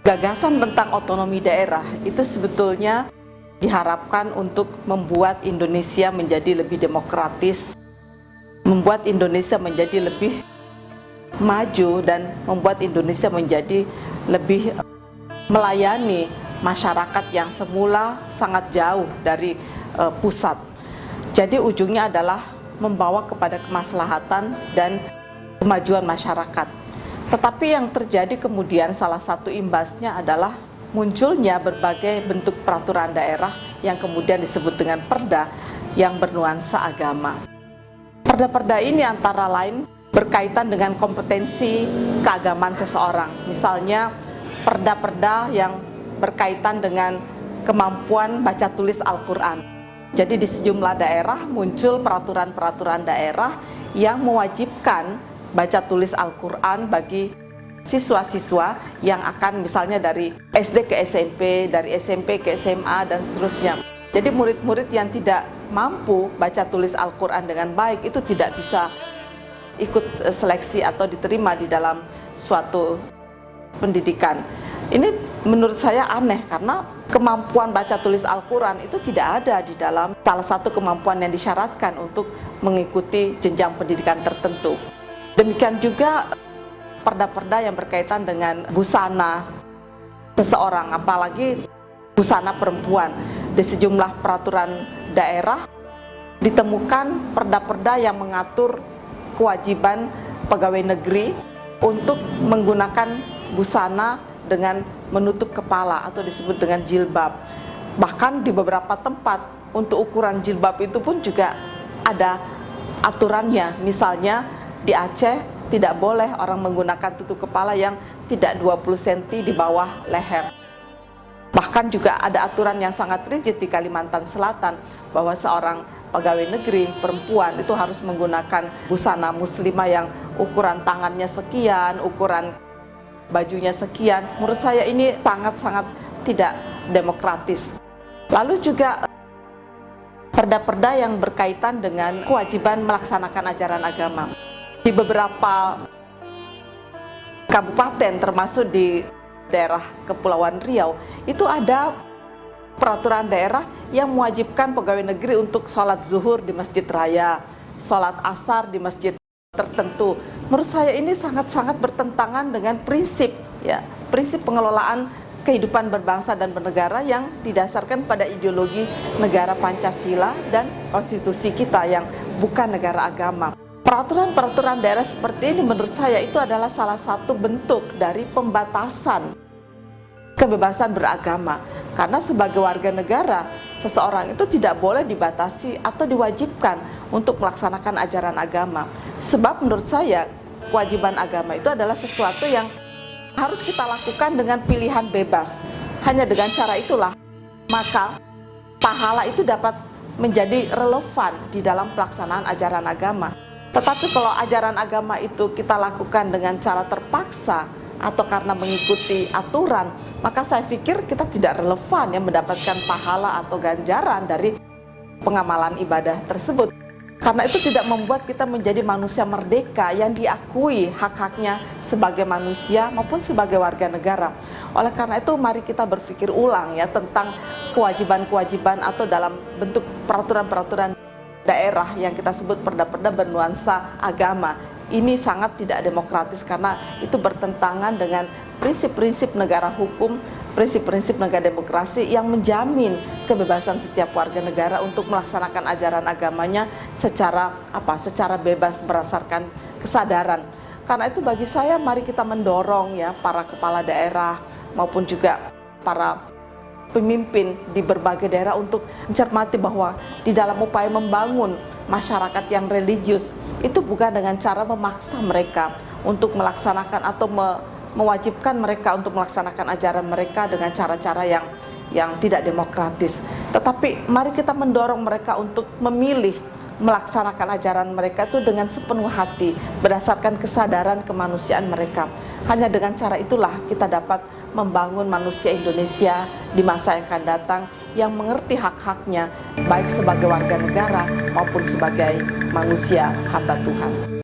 Gagasan tentang otonomi daerah itu sebetulnya diharapkan untuk membuat Indonesia menjadi lebih demokratis, membuat Indonesia menjadi lebih maju, dan membuat Indonesia menjadi lebih melayani masyarakat yang semula sangat jauh dari pusat. Jadi ujungnya adalah membawa kepada kemaslahatan dan kemajuan masyarakat. Tetapi yang terjadi kemudian salah satu imbasnya adalah munculnya berbagai bentuk peraturan daerah yang kemudian disebut dengan perda yang bernuansa agama. Perda-perda ini antara lain berkaitan dengan kompetensi keagamaan seseorang. Misalnya perda-perda yang berkaitan dengan kemampuan baca tulis Al-Quran. Jadi di sejumlah daerah muncul peraturan-peraturan daerah yang mewajibkan baca tulis Al-Quran bagi siswa-siswa yang akan misalnya dari SD ke SMP, dari SMP ke SMA, dan seterusnya. Jadi murid-murid yang tidak mampu baca tulis Al-Quran dengan baik itu tidak bisa ikut seleksi atau diterima di dalam suatu pendidikan. Ini menurut saya aneh karena kemampuan baca tulis Al-Quran itu tidak ada di dalam salah satu kemampuan yang disyaratkan untuk mengikuti jenjang pendidikan tertentu. Demikian juga perda-perda yang berkaitan dengan busana seseorang, apalagi busana perempuan. Di sejumlah peraturan daerah ditemukan perda-perda yang mengatur kewajiban pegawai negeri untuk menggunakan busana dengan menutup kepala atau disebut dengan jilbab. Bahkan di beberapa tempat untuk ukuran jilbab itu pun juga ada aturannya. Misalnya di Aceh tidak boleh orang menggunakan tutup kepala yang tidak 20 cm di bawah leher. Bahkan juga ada aturan yang sangat rigid di Kalimantan Selatan bahwa seorang pegawai negeri perempuan itu harus menggunakan busana muslimah yang ukuran tangannya sekian, ukuran bajunya sekian. Menurut saya ini sangat-sangat tidak demokratis. Lalu juga perda-perda yang berkaitan dengan kewajiban melaksanakan ajaran agama. Di beberapa kabupaten termasuk di daerah Kepulauan Riau itu ada peraturan daerah yang mewajibkan pegawai negeri untuk sholat zuhur di masjid raya, sholat asar di masjid tertentu. Menurut saya ini sangat-sangat bertentangan dengan prinsip pengelolaan kehidupan berbangsa dan bernegara yang didasarkan pada ideologi negara Pancasila dan konstitusi kita yang bukan negara agama. Peraturan-peraturan daerah seperti ini menurut saya itu adalah salah satu bentuk dari pembatasan kebebasan beragama. Karena sebagai warga negara, seseorang itu tidak boleh dibatasi atau diwajibkan untuk melaksanakan ajaran agama. Sebab menurut saya, kewajiban agama itu adalah sesuatu yang harus kita lakukan dengan pilihan bebas. Hanya dengan cara itulah, maka pahala itu dapat menjadi relevan di dalam pelaksanaan ajaran agama. Tetapi kalau ajaran agama itu kita lakukan dengan cara terpaksa atau karena mengikuti aturan, maka saya pikir kita tidak relevan mendapatkan pahala atau ganjaran dari pengamalan ibadah tersebut. Karena itu tidak membuat kita menjadi manusia merdeka yang diakui hak-haknya sebagai manusia maupun sebagai warga negara. Oleh karena itu mari kita berpikir ulang tentang kewajiban-kewajiban atau dalam bentuk peraturan-peraturan daerah yang kita sebut perda-perda bernuansa agama. Ini sangat tidak demokratis karena itu bertentangan dengan prinsip-prinsip negara hukum, prinsip-prinsip negara demokrasi yang menjamin kebebasan setiap warga negara untuk melaksanakan ajaran agamanya secara bebas berdasarkan kesadaran. Karena itu bagi saya mari kita mendorong para kepala daerah maupun juga para pemimpin di berbagai daerah untuk mencermati bahwa di dalam upaya membangun masyarakat yang religius itu bukan dengan cara memaksa mereka untuk melaksanakan atau mewajibkan mereka untuk melaksanakan ajaran mereka dengan cara-cara yang tidak demokratis. Tetapi mari kita mendorong mereka untuk memilih melaksanakan ajaran mereka itu dengan sepenuh hati berdasarkan kesadaran kemanusiaan mereka. Hanya dengan cara itulah kita dapat membangun manusia Indonesia di masa yang akan datang yang mengerti hak-haknya baik sebagai warga negara maupun sebagai manusia hamba Tuhan.